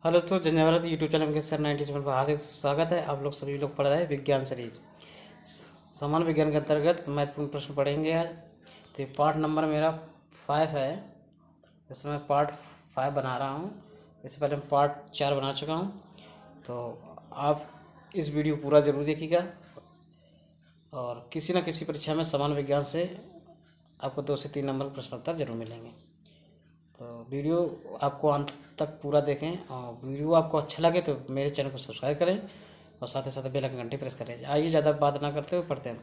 Hello दोस्तों, जन्यावारत YouTube channel के sir 97 पर हार्दिक स्वागत है। आप लोग सभी लोग पढ़ रहे हैं विज्ञान सीरीज। सामान्य विज्ञान के अंतर्गत महत्वपूर्ण प्रश्न पढ़ेंगे आज। तो ये पार्ट नंबर मेरा 5 है। इसमें मैं पार्ट 5 बना रहा हूँ। इससे पहले मैं पार्ट 4 बना चुका हूँ। तो आप इस वीडियो पूरा ज़रूर देखिएगा और किसी न किसी परीक्षा में सामान्य विज्ञान से आपको 2 से 3 नंबर प्रश्न उत्तर जरूर मिलेंगे। तो वीडियो आपको अंत तक पूरा देखें और वीडियो आपको अच्छा लगे तो मेरे चैनल को सब्सक्राइब करें और साथ ही साथ बेल आइकन घंटी प्रेस करें। आइए ज़्यादा बात ना करते हुए पढ़ते हैं।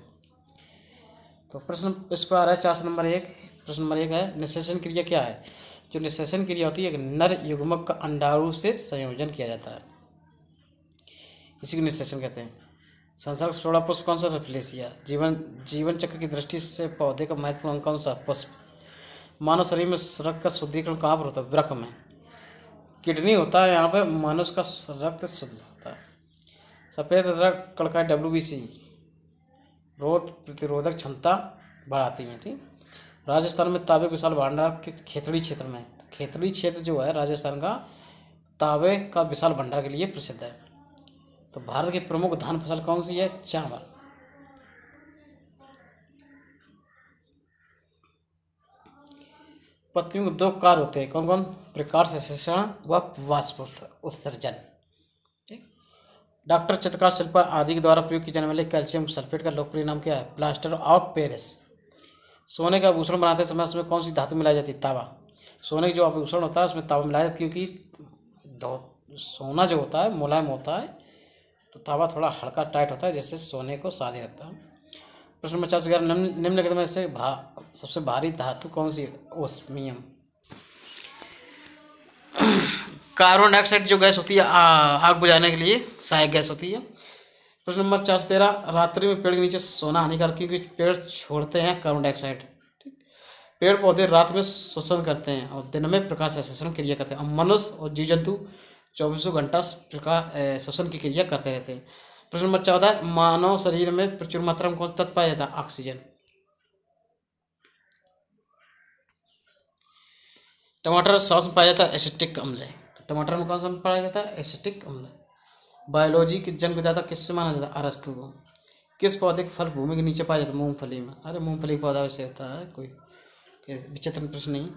तो प्रश्न इस पर आ रहा है 4 नंबर 1। प्रश्न नंबर 1 है, निषेचन क्रिया क्या है? जो निषेचन क्रिया होती है, एक नर युग्मक का अंडाणु से संयोजन किया जाता है, इसी को निषेचन कहते हैं। संसर्ग सोड़ा पुष्प कौन सा? रफलेसिया। जीवन चक्र की दृष्टि से पौधे का महत्वपूर्ण अंग कौन सा? पुष्प। मानव शरीर में रक्त का शुद्धिकरण कहाँ पर होता है? वृक्क में। किडनी होता है यहाँ पे, मनुष्य का रक्त शुद्ध होता है। सफ़ेद रक्त कणिकाएं WBC रोग प्रतिरोधक क्षमता बढ़ाती हैं। ठीक। राजस्थान में तांबे का विशाल भंडार किस खेतड़ी क्षेत्र में? खेतड़ी क्षेत्र जो है राजस्थान का, तांबे का विशाल भंडार के लिए प्रसिद्ध है। तो भारत की प्रमुख धान फसल कौन सी है? चावल। पत्तियों के 2 कार्य होते हैं, कौन कौन? प्रकाश संश्लेषण व वाष्प उत्सर्जन। ठीक। डॉक्टर चित्रकार शिल्प आदि के द्वारा प्रयोग की जाने वाले कैल्शियम सल्फेट का लोकप्रिय नाम क्या है? Plaster of Paris. सोने का आभूषण बनाते समय उसमें कौन सी धातु मिलाई जाती है? तांबा। सोने का जो आभूषण होता है उसमें तांबा मिलाया जाता है, क्योंकि सोना जो होता है मुलायम होता है, तो तांबा थोड़ा हल्का टाइट होता है, जिससे सोने को सादे रखता है। प्रश्न नंबर 4 निम्नलिखित में से सबसे भारी धातु कौन सी है? ओस्मियम। कार्बन डाइऑक्साइड जो गैस होती है आग बुझाने के लिए सहायक गैस होती है। प्रश्न नंबर 4 से 13, रात्रि में पेड़ के नीचे सोना हानिकारक, क्योंकि पेड़ छोड़ते हैं कार्बन डाइऑक्साइड। पेड़ पौधे रात में श्वसन करते हैं और दिन में प्रकाश संश्लेषण क्रिया करते हैं। मनुष्य और जीव जंतु 24 घंटा प्रकाश श्वसन की क्रिया करते रहते हैं। प्रश्न नंबर 14, मानव शरीर में प्रचुर मात्रा में कौन सा तत्व पाया जाता है? ऑक्सीजन। टमाटर सॉस में पाया जाता है एसिटिक अम्ल। टमाटर में कौन सा पाया जाता है? एसिटिक अम्ल। बायोलॉजी के जन्मदाता किससे माना जाता है? अरस्तु को। किस पौधे के फल भूमि के नीचे पाया जाता है? मूंगफली में। अरे मूंगफली का पौधा वैसे होता है, कोई विचित्र प्रश्न नहीं।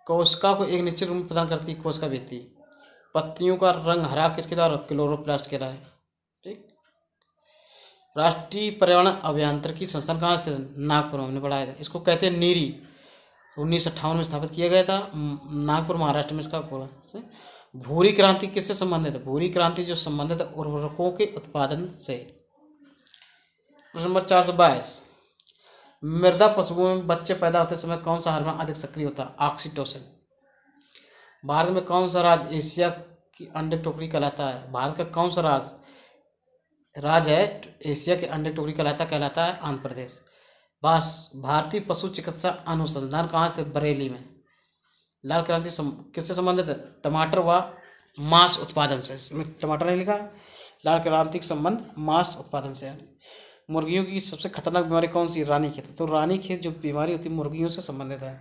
कोशिका को एक निश्चित रूप प्रदान करती है कोशिका भित्ति। पत्तियों का रंग हरा किसके द्वारा? क्लोरोप्लास्ट के द्वारा। ठीक। राष्ट्रीय पर्यावरण अभियांत्रिकी संस्थान कहाँ स्थित है? नागपुर में। हमने पढ़ाया था। इसको कहते हैं नीरी। 1958 में स्थापित किया गया था, नागपुर महाराष्ट्र में इसका पूरा। भूरी क्रांति किससे संबंधित है? भूरी क्रांति जो संबंधित है उर्वरकों के उत्पादन से। प्रश्न नंबर 4 से 22, मृदा पशुओं में बच्चे पैदा होते समय कौन सा हार्मोन अधिक सक्रिय होता है? ऑक्सीटोसिन। भारत में कौन सा राज्य एशिया की अंडे टोकरी कहलाता है? भारत का कौन सा राज्य है एशिया के अंडे टोकरी कहलाता है? आंध्र प्रदेश। भारतीय पशु चिकित्सा अनुसंधान कहाँ स्थित? बरेली में। लाल क्रांति किससे संबंधित है? टमाटर व मांस उत्पादन से। टमाटर नहीं लिखा। लाल क्रांति का संबंध मांस उत्पादन से है। मुर्गियों की सबसे खतरनाक बीमारी कौन सी? रानीखेत। तो रानीखेत जो बीमारी होती है मुर्गियों से संबंधित है।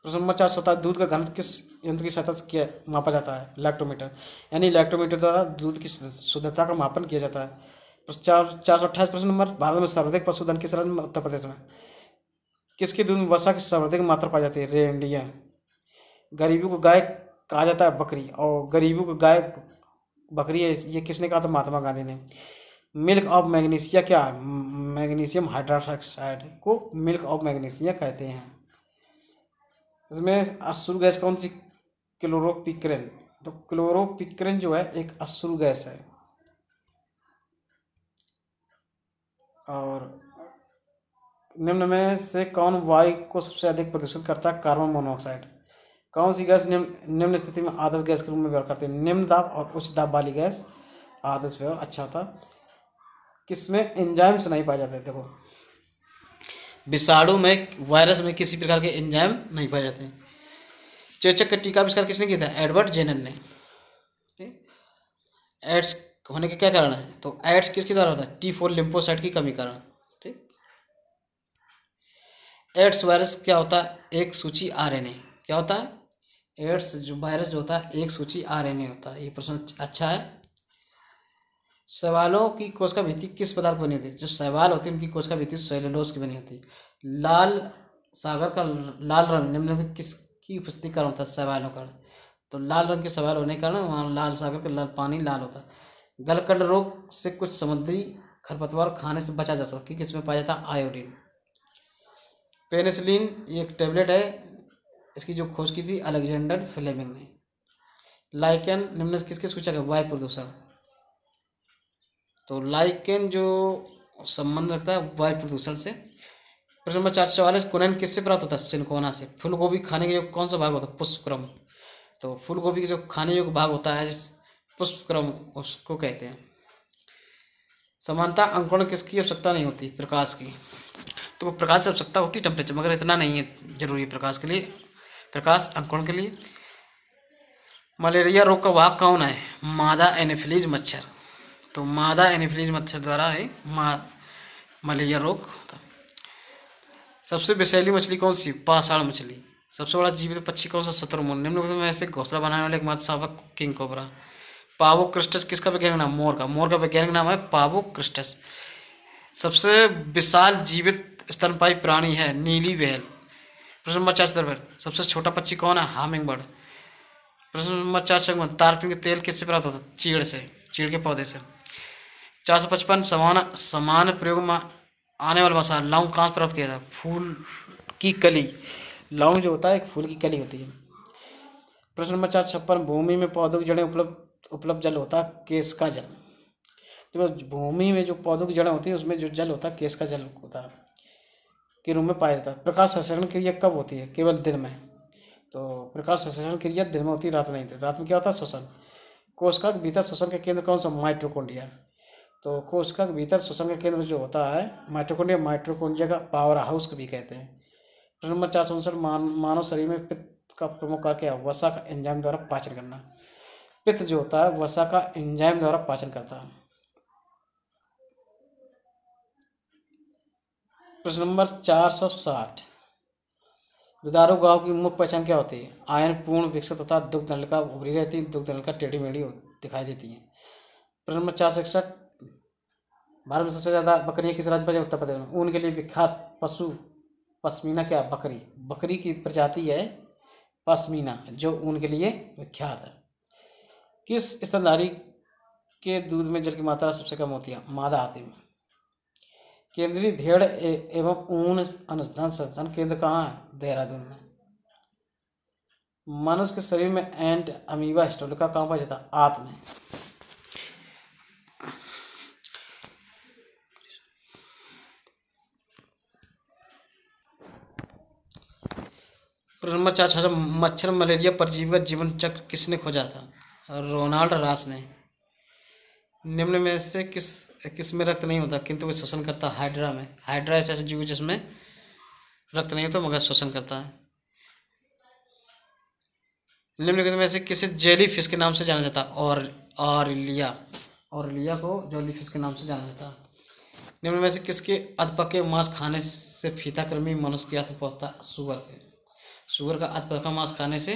प्रश्न नंबर 4 17, दूध का घनत्व किस यंत्र की सहायता से मापा जाता है? लैक्टोमीटर। यानी लैक्टोमीटर द्वारा दूध की शुद्धता का मापन किया जाता है। 428 प्रश्न नंबर, भारत में सर्वाधिक पशुधन किस राज्य में? उत्तर प्रदेश में। किसके दूध में वसा की सर्वाधिक मात्रा पाई जाती है? रेंडियर। गरीबों को गाय कहा जाता है बकरी, और गरीबों को गाय बकरी है, ये किसने कहा था? महात्मा गांधी ने। मिल्क ऑफ मैग्नीशिया क्या है? मैग्नीशियम हाइड्रोक्साइड को मिल्क ऑफ मैग्नीशिया कहते हैं। इसमें अश्रु गैस कौन सी? क्लोरोपिक्रेन। तो क्लोरोपिक्रेन जो है एक अश्रु गैस है। और निम्न में से कौन वायु को सबसे अधिक प्रदूषित करता है? Carbon monoxide. कौन सी गैस निम्न स्थिति में आदर्श गैस के रूप में व्यवहार करती है? निम्न दाब और उच्च दाब वाली गैस आदर्श व्यवहार अच्छा होता। किसमें एंजाइम्स नहीं पाए जाते? देखो, विषाणु में, वायरस में किसी प्रकार के एंजाइम नहीं पाए जाते। चेचक का टीका आविष्कार किसने किया था? एडवर्ड जेनर ने। एड्स होने के क्या कारण है? तो एड्स किसके द्वारा होता है? T4 लिम्फोसाइट की कमी कारण। ठीक। एड्स वायरस क्या होता है? एक सूची RNA क्या होता है? एड्स जो वायरस जो होता है एक सूची आरएनए होता है। ये प्रश्न अच्छा है। शैवालों की कोशिका भित्ति किस पदार्थ बनी होती है? जो शैवाल होती है उनकी कोशिका भित्ति सेलुलोज की बनी होती है। लाल सागर का लाल रंग निम्नलिखित किसकी उपस्थिति कारण होता है? शैवालों का। तो लाल रंग के शैवाल होने के कारण वहाँ लाल सागर का लाल पानी लाल होता है। गलकंड रोग से कुछ समुद्री खरपतवार खाने से बचा जा सकता है, किसमें पाया जाता है? आयोडीन। पेनिसिलिन एक टेबलेट है, इसकी जो खोज की थी अलेक्जेंडर फ्लेमिंग ने। लाइकेन निम्न से किसके सूचक है? वायु प्रदूषण। तो लाइकेन जो संबंध रखता है वायु प्रदूषण से। प्रश्न नंबर 444 कुनैन किससे प्राप्त होता है? सिनकोना से। फूलगोभी खाने के योग्य कौन सा भाग होता है? पुष्पक्रम। तो फूलगोभी के जो खाने योग्य भाग होता है पुष्पक्रम, उसको कहते हैं। समानता अंकुरण किसकी आवश्यकता नहीं होती? प्रकाश की। तो प्रकाश की आवश्यकता होती है टेम्परेचर, मगर इतना नहीं है जरूरी प्रकाश के लिए, प्रकाश अंकुरण के लिए। मलेरिया रोग का वाहक कौन है? मादा एनोफिलीज मच्छर। तो मादा एनोफिलीज मच्छर द्वारा है मलेरिया रोग। सबसे विषैली मछली कौन सी? पाषाण मछली। सबसे बड़ा जीवित पक्षी कौन सा? शतुरमुर्ग। निम्नलिखित में से घोंसला बनाने वाले एकमात्र शावक किंग कोबरा। पावोक्रिस्टस किसका वैज्ञानिक नाम? मोर का। मोर का वैज्ञानिक नाम है पावोक्रिस्टस। सबसे विशाल जीवित स्तनपायी प्राणी है नीली व्हेल। प्रश्न नंबर 4 सबसे छोटा पक्षी कौन है? Humming bird. प्रश्न नंबर 4 तारपीन के तेल किससे प्राप्त होता है? चीड़ से, चीड़ के पौधे से। 455 समान प्रयोग में आने वाला मसाला लौंग कहाँ से प्राप्त किया जाता है? फूल की कली। लौंग जो होता है एक फूल की कली होती है। प्रश्न नंबर 456 भूमि में पौधों की जड़ें उपलब्ध जल होता है केश का जल। तो भूमि में जो पौधों की जड़ें होती है उसमें जो जल होता है केश का जल होता है के रूप में पाया जाता है। प्रकाश संश्लेषण क्रिया कब होती है? केवल दिन में। तो प्रकाश संश्लेषण क्रिया दिन में होती है, रात में नहीं होती। रात में क्या होता है? श्वसन। कोशिका के भीतर श्वसन का केंद्र कौन सा? माइटोकॉन्ड्रिया। तो कोशिका के भीतर श्वसन का केंद्र जो होता है माइटोकॉन्ड्रिया, माइटोकॉन्ड्रिया का पावर हाउस भी कहते हैं। प्रश्न नंबर 459 मानव शरीर में पित्त का प्रमुख कार्य क्या है? वसा का एंजाइम द्वारा पाचन करना। पित्त जो होता है वसा का एंजाइम द्वारा पाचन करता है। प्रश्न नंबर 460 दुधारू गांव की मुख्य पहचान क्या होती है? आयन पूर्ण विकसित होता है, दुग्ध नलिका उभरी रहती है, दुग्ध नलिका टेढ़ी मेढ़ी दिखाई देती है। प्रश्न नंबर 461 भारत में सबसे ज्यादा बकरियां किस राज्य में? उत्तर प्रदेश में। ऊन के लिए विख्यात पशु पश्मीना क्या? बकरी। बकरी की प्रजाति है पश्मीना जो ऊन के लिए विख्यात है। किस स्तनधारी के दूध में जल की मात्रा सबसे कम होती है? मादा हाथी में। केंद्रीय भेड़ एवं ऊन अनुसंधान संस्थान केंद्र कहाँ है? देहरादून में। मनुष्य के शरीर में एंट अमीबा हिस्टोलिका कहाँ पाया जाता है? आंत में। प्रश्न नंबर 4 मच्छर मलेरिया परजीवी का जीवन चक्र किसने खोजा था? रोनाल्ड रास ने। निम्न में से किस में रक्त नहीं होता किंतु वो शोषण करता है? हाइड्रा में। हाइड्रा ऐसा जीव जिसमें रक्त नहीं होता मगर शोषण करता है। निम्नलिखित में से किसे जेली फिश के नाम से जाना जाता है? और ऑरिलिया को जेली फिश के नाम से जाना जाता है। निम्न में से किसके अधपके मांस खाने से फीताकृमि मनुष्य की आत्म पहुँचता है? सुअर के। सुअर का अधपका मांस खाने से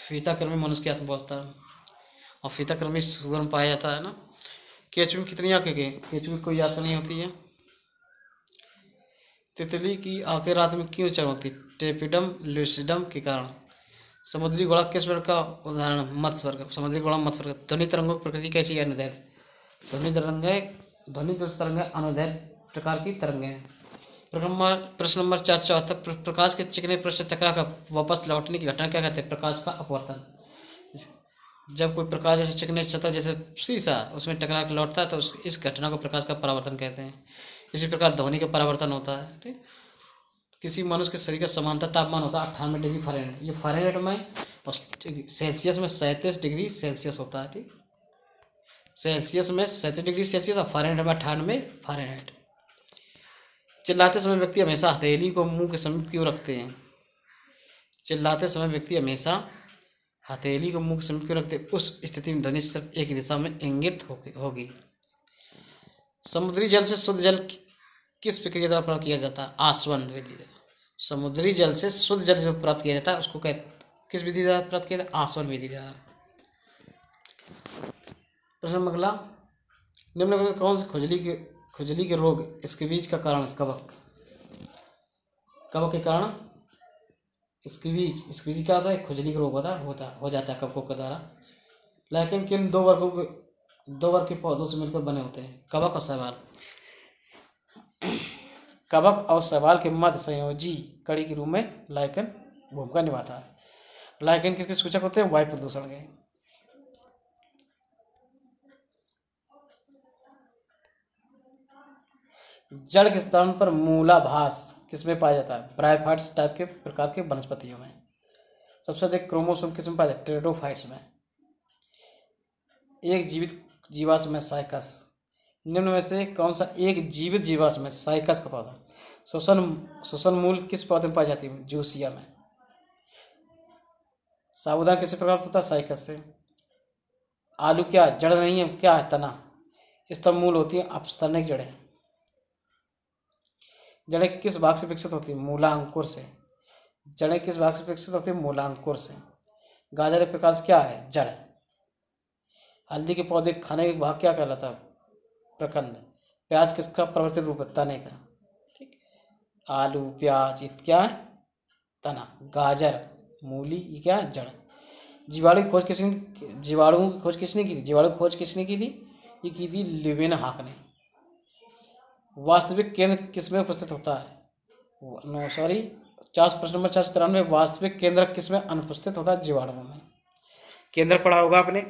फीताकृमि मनुष्य की आत्म पहुँचता है और फीताकृमि सुअर में पाया जाता है ना। केंचुए में कितनी आंखें के? केंचुए कोई आंख नहीं होती है। तितली की आंखें रात में क्यों चमकती? टेपिडम लूसिडम के कारण। समुद्री घोड़ा किस वर्ग का उदाहरण? मत्स्य वर्ग। समुद्री घोड़ा मत्स्य वर्ग। ध्वनि तरंगों की प्रकृति कैसी है? अनुदैर्घ्य। ध्वनि तरंग अनुदैर्घ्य प्रकार की तरंगें हैं। प्रश्न नंबर 474 प्रकाश के चिकने पृष्ठ से टकरा कर वापस लौटने की घटना क्या कहते हैं? प्रकाश का अपवर्तन। जब कोई प्रकाश जैसे चिकने सतह जैसे शीशा उसमें टकरा कर लौटता है तो इस घटना को प्रकाश का परावर्तन कहते हैं। इसी प्रकार ध्वनि का परावर्तन होता है। ठीक, किसी मनुष्य के शरीर का समानता तापमान होता है 98 डिग्री फ़ारेनहाइट। ये फ़ारेनहाइट में और सेल्सियस में 37 डिग्री सेल्सियस होता है। ठीक, सेल्सियस में 37 डिग्री सेल्सियस और फ़ारेनहाइट में 98 फ़ारेनहाइट। चिल्लाते समय व्यक्ति हमेशा हथेली को मुंह के समीप क्यों रखते हैं? चिल्लाते समय व्यक्ति हमेशा हथेली को मुंह के समीप क्यों रखते हैं? उस स्थिति में ध्वनि सिर्फ एक ही दिशा में इंगित होगी। समुद्री जल से शुद्ध जल किस प्रक्रिया द्वारा प्राप्त किया जाता है? आसवन विधि। समुद्री जल से शुद्ध जल जो प्राप्त किया जाता है उसको किस विधि द्वारा प्राप्त किया जाता है? आसवन विधि द्वारा। प्रश्न नंबर अगला, निम्न में कौन से खुजली के रोग इसके बीज का कारण? कवक के कारण इसके बीज क्या होता है? खुजली का रोग हो जाता है कवकों के द्वारा। लेकिन किन दो वर्ग के पौधों से मिलकर बने होते हैं? कवक और शैवाल। कवक और शैवाल के मध्य संयोजी कड़ी के रूप में लाइकेन भूमिका निभाता है। लाइकेन किसके सूचक होते हैं? वायु प्रदूषण के। जड़ के स्थान पर मूलाभास किसमें पाया जाता है? ब्रायोफाइट्स टाइप के प्रकार के वनस्पतियों में। सबसे अधिक क्रोमोसोम किसमें पाया जाता है? टेरिडोफाइट्स में। एक जीवित जीवाश्म में साइकस। निम्न में से कौन सा एक जीवित जीवाश्म में साइकस का पौधा? श्वसन मूल किस पौधे में पाई जाती है? जूसिया में। साबुदाना किसी प्रकार होता है? साइकस से। आलू क्या जड़ नहीं है, क्या है? तना। स्तंभ मूल होती है अपस्तनिक जड़ें। जड़ें किस भाग से विकसित होती है? मूलांकुर से। जड़ें किस भाग से विकसित होती है? मूलांकुर से। गाजर एक प्रकार से क्या है? जड़। हल्दी के पौधे खाने के भाग क्या कहलाता है? प्रकंद। प्याज किसका प्रवर्तित रूप है? तने का। ठीक। आलू प्याज ये क्या है? तना। गाजर मूली ये क्या है? जड़। जीवाणुओं की खोज किसने की थी? जीवाणु की खोज किसने की थी? ये की थी लीवेनहॉक ने। वास्तविक केंद्र किसमें उपस्थित होता है? प्रश्न नंबर 493, वास्तविक केंद्र किसमें अनुपस्थित होता है? जीवाणुओं में। केंद्र पढ़ा होगा आपने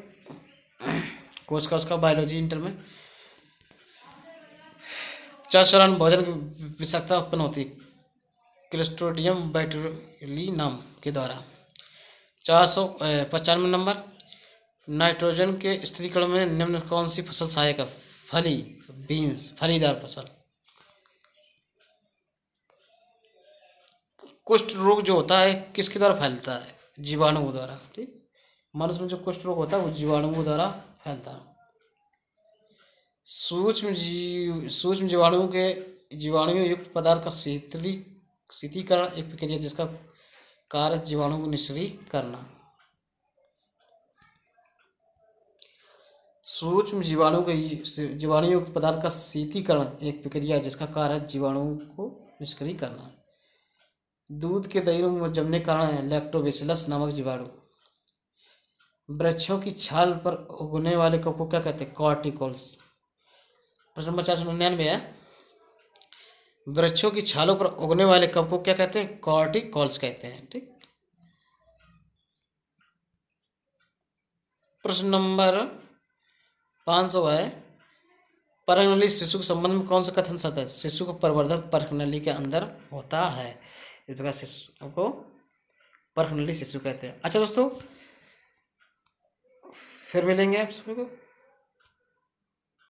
कोश का, उसका बायोलॉजी इंटर में। 494, भोजन की विषाक्तता उत्पन्न होती है क्लिस्ट्रोडियम बोट्युलिनम के द्वारा। 495 नंबर, नाइट्रोजन के स्थिरीकरण में निम्न कौन सी फसल सहायक है? फली बीन्स, फलीदार फसल। कुष्ठ रोग जो होता है किसके द्वारा फैलता है? जीवाणुओं द्वारा। ठीक। मनुष्य में जो कुष्ठ रोग होता है वो जीवाणुओं द्वारा फैलता है। सूक्ष्म जीवाणुओं युक्त पदार्थ का शीतलीकरण एक प्रक्रिया जिसका कार्य जीवाणु को निष्क्रिय करना। सूक्ष्म जीवाणु युक्त पदार्थ का शीतलीकरण एक प्रक्रिया जिसका कार्य जीवाणुओं को निष्क्रिय करना। दूध के दही में जमने के कारण लैक्टोबैसिलस नामक जीवाणु। वृक्षों की छाल पर उगने वाले कवक को क्या कहते हैं? कॉर्टिकल्स। प्रश्न नंबर 499 है, वृक्षों की छालों पर उगने वाले कवक को क्या कहते हैं? कॉर्टिकल्स कहते हैं। ठीक। प्रश्न नंबर 500 है, परनली शिशु के संबंध में कौन सा कथन सत्य है? शिशु का प्रवर्धन परनली के अंदर होता है, इस प्रकार शिशु को परनली शिशु कहते हैं। अच्छा दोस्तों, फिर मिलेंगे आप सभी को।